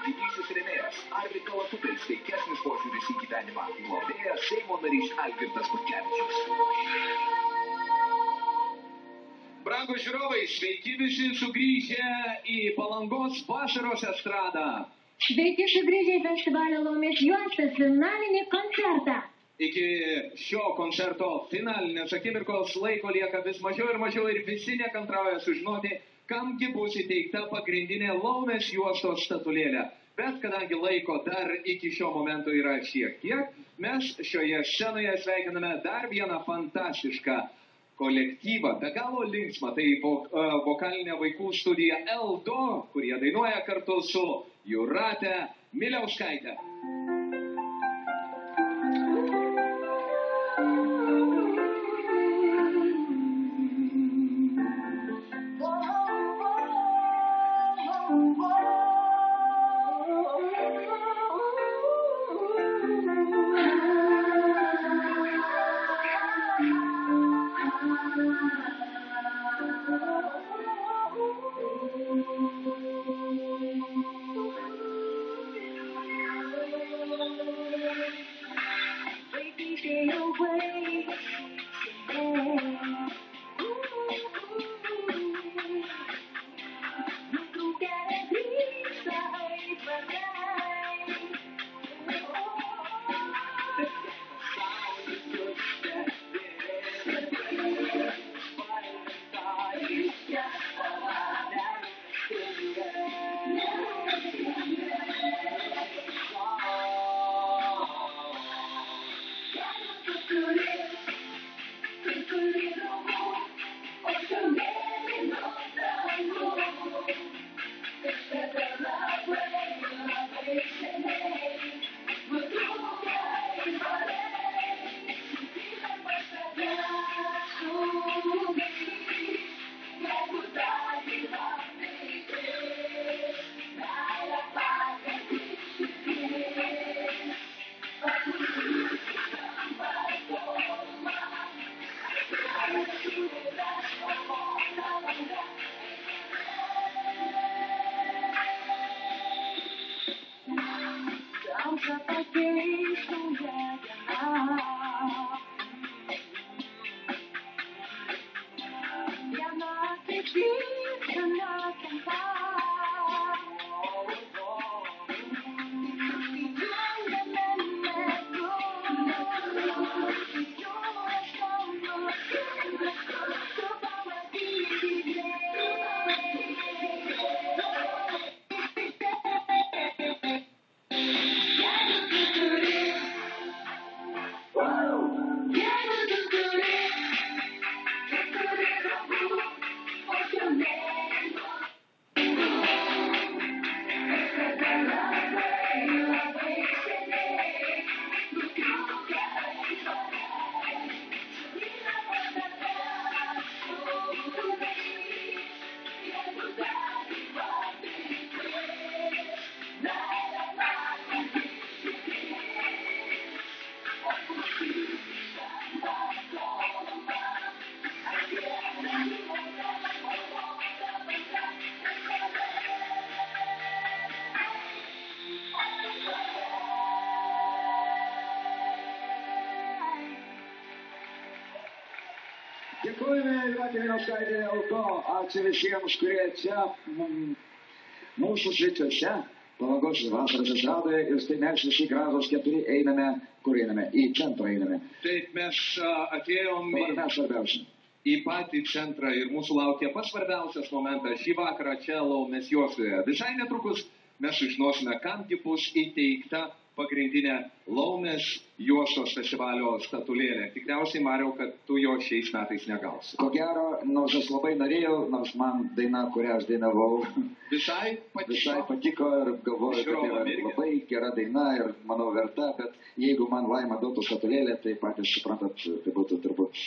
Didysis rėmėjas Arvi Kalatukai, sveikesnis požiūris į gyvenimą. Globėjas Seimo narys Algirdas Butkevičius. Brangūs žiūrovai, sveiki visi sugrįžę į Palangos vasaros estradą. Sveiki sugrįžę į festivalio Laumės juostas finalinį koncertą. Iki šio koncerto finalinės akimirkos laiko lieka vis mažiau ir visi nekantrauja sužinoti, kamgi bus įteikta pagrindinė Laumės juostos statulėlė. Bet kadangi laiko dar iki šio momento yra šiek tiek, mes šioje scenoje sveikiname dar vieną fantastišką kolektyvą, be galo linksmą. Tai vokalinė vaikų studija Eldo, kurie dainuoja kartu su Jūrate Miliauskaite. Dėkojame Jūratė Miliauskaitė Eldo. Ačiū visiems, kurie čia mūsų svečiuose Palangos vasaros estradoje. Ir štai mes visi gražūs keturi einame, kur einame? Į centrą einame. Taip, mes atėjom į patį centrą ir mūsų laukia pats svarbiausias momentas šį vakarą čia Laumės juostoje. Visai netrukus mes sužinosime, kamgi bus įteikta pagrindinė Laumės juostos festivalio statulėlė. Tikriausiai, Mariau, kad tu jo šiais metais negausi. Ko gero, nors aš labai norėjau, nors man daina, kurią aš dainavau, visai patiko ir galvoju, kad yra labai gera daina ir manau verta, bet jeigu man Laima duotų statulėlę, tai patys suprantat, tai būtų turbūt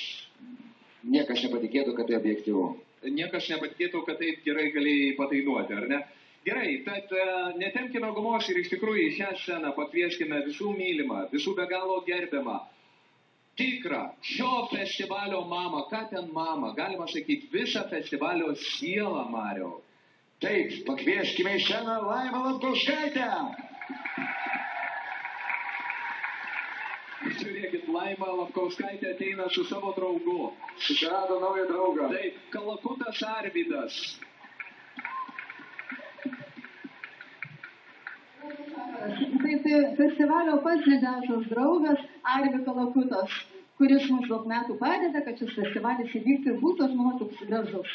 niekas nepatikėtų, kad tai objektyvu. Niekas nepatikėtų, kad taip gerai galėjai padainuoti, ar ne? Gerai, tad netemkime gumos ir iš tikrųjų į šią sceną pakvieskime visų mylimą, visų be galo gerbiamą, tikrą šio festivalio mamą. Ką ten mama? Galima sakyti, visą festivalio sielą, Mariau. Taip, pakvieskime į sceną Laimą Lapkauskaitę. Žiūrėkit, Laima Lapkauskaitė ateina su savo draugu. Susirado naują draugą. Taip, Kalakutas Arvydas. Tai festivalio pats didžiausias draugas Arvi Kalakutas, kuris mums daug metų padeda, kad šis festivalis įvyktų ir būtų, aš manau, toks gražus.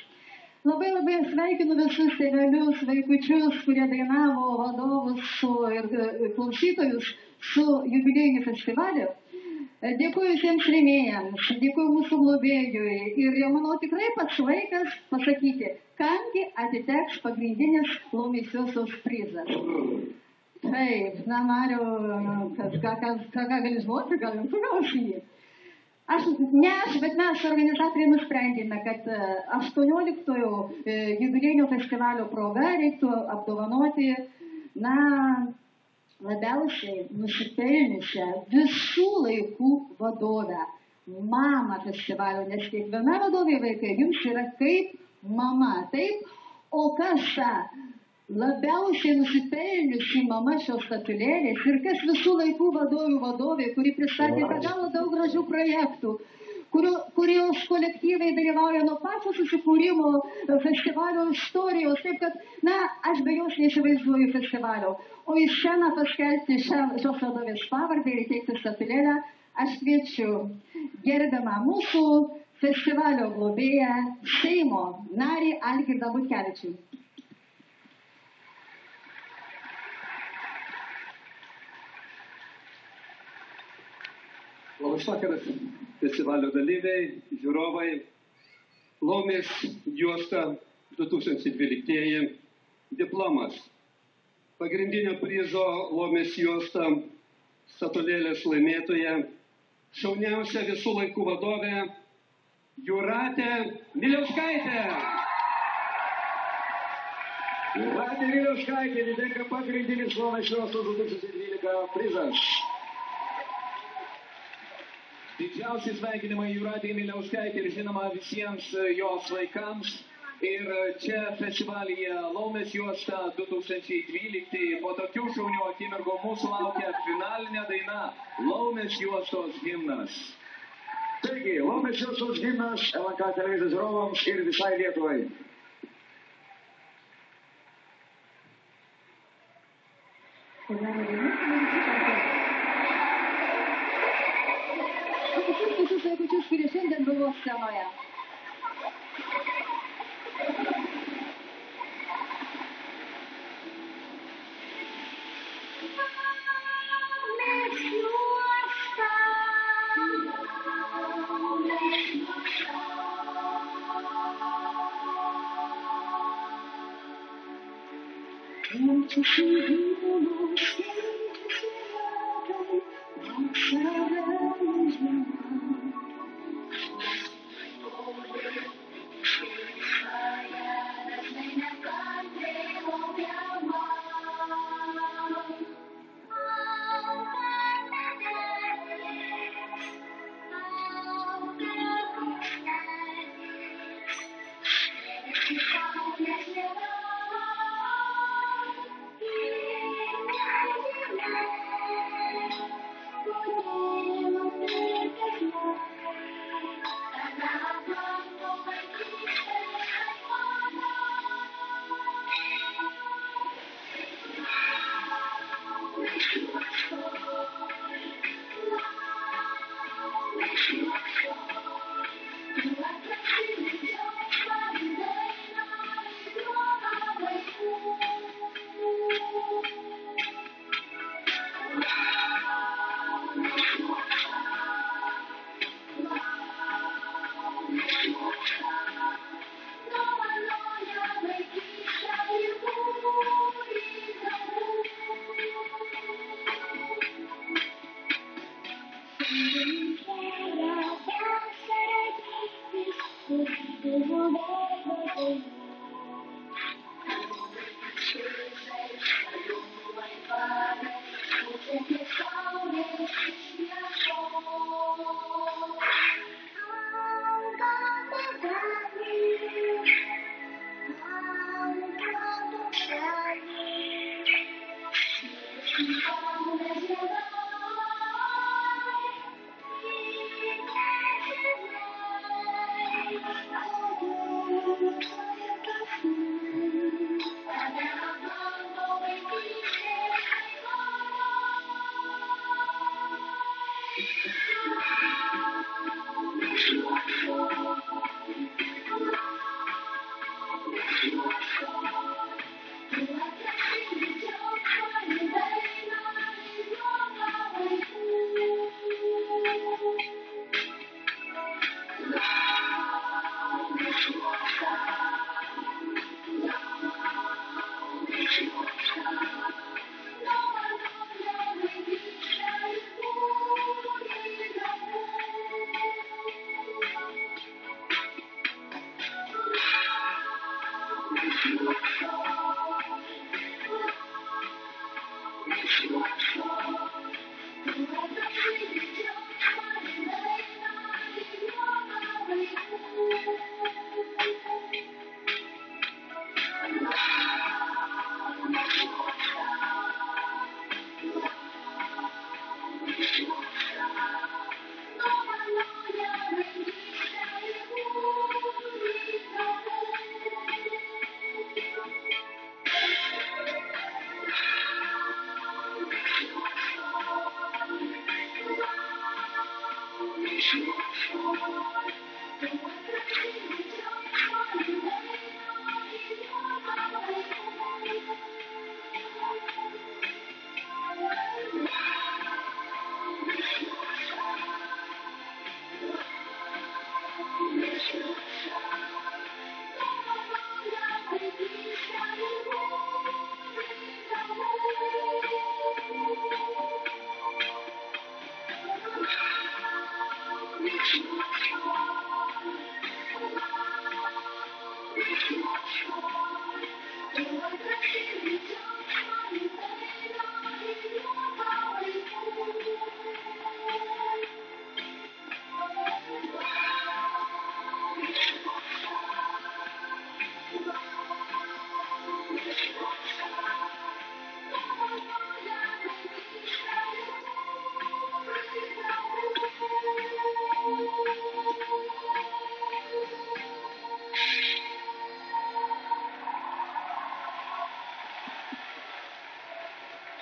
Labai sveikinu visus tėvelius, vaikučius, kurie dainavo, vadovus ir klausytojus su jubiliejiniu festivaliu. Dėkuoju visiems rėmėjams, dėkuoju mūsų globėjui ir jau manau tikrai pats laikas pasakyti, kamgi atiteks pagrindinis Laumės prizas. Taip, na Mariau, ką gali žinoti, gal jums gausi jį. Bet mes organizatoriai nusprendėme, kad 18-ojo jubiliejinio festivalio proga reiktų apdovanoti, labiausiai nusipelniusią visų laikų vadovę, mamą festivalio, nes kiekviena vadovė vaikai jums yra kaip mama, taip? O kas labiausiai nusipelniusi mama šios statulėlės ir kas visų laikų vadovė, kuri pristatė be galo daug gražių projektų, kurios kolektyvai dalyvauja nuo pačio susikūrimo festivalio istorijos, taip kad, aš be jos neįsivaizduoju festivalio. O į sceną paskelbti šios vadovės pavardę ir įteikti statulėlę, aš kviečiu gerbiamą mūsų festivalio globėją Seimo narį Algirdą Butkevičių. Labas vakaras, festivalio dalyviai, žiūrovai. Laumės juosta 2012 diplomas. Pagrindinio prizo Laumės juosta statulėlės laimėtoja, šauniausia visų laikų vadovė Jūratė Miliauskaitė. Jūratė Miliauskaitė atitenka pagrindinis Laumės juostos 2012 prizas. Didžiausi sveikinimai Jūratei Miliauskaitei ir žinoma visiems jos vaikams. Ir čia festivalyje Laumės juosta 2012 po tokių šaunių akimirkų mūsų laukia finalinė daina Laumės juostos himnas. Taigi, Laumės juostos himnas LNK televizijos žiūrovams ir visai Lietuvai. Visus vaikučius, kurie šiandien buvo scenoje.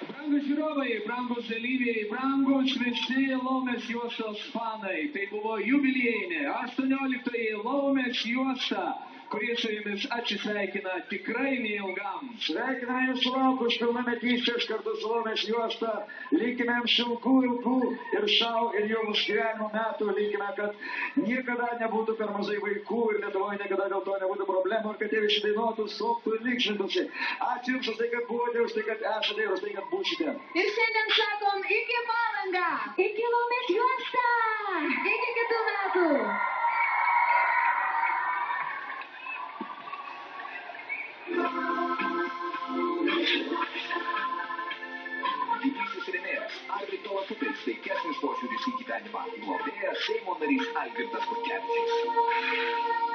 Brangus žiūrovai, brangus dalyviai, brangus visi Laumės juostos fanai. Tai buvo jubiliejinė 18 Laumės juosta, kurie su jumis atsisveikina tikrai neilgam. Sveikiname jūs sulaukus pilnametystės kartu su Laumės juosta. Linkime jums ilgų ir sau ir jums gyvenimo metų. Linkime, kad niekada nebūtų per mažai vaikų ir Lietuvoje niekada dėl to nebūtų problemų ir kad jie visi dainuotų, šoktų ir linksmintųsi. Ačiū jums už tai, kad buvote, už tai, kad esate ir už tai, kad būsite. Ir šiandien sakom iki Palanga. Iki Laumės juosta! Iki kitų metų. Didysis rėmėjas Arvydo Latupis, taikesnis požiūris į gyvenimą. Globėjas Seimo narys Algirdas Butkevičius.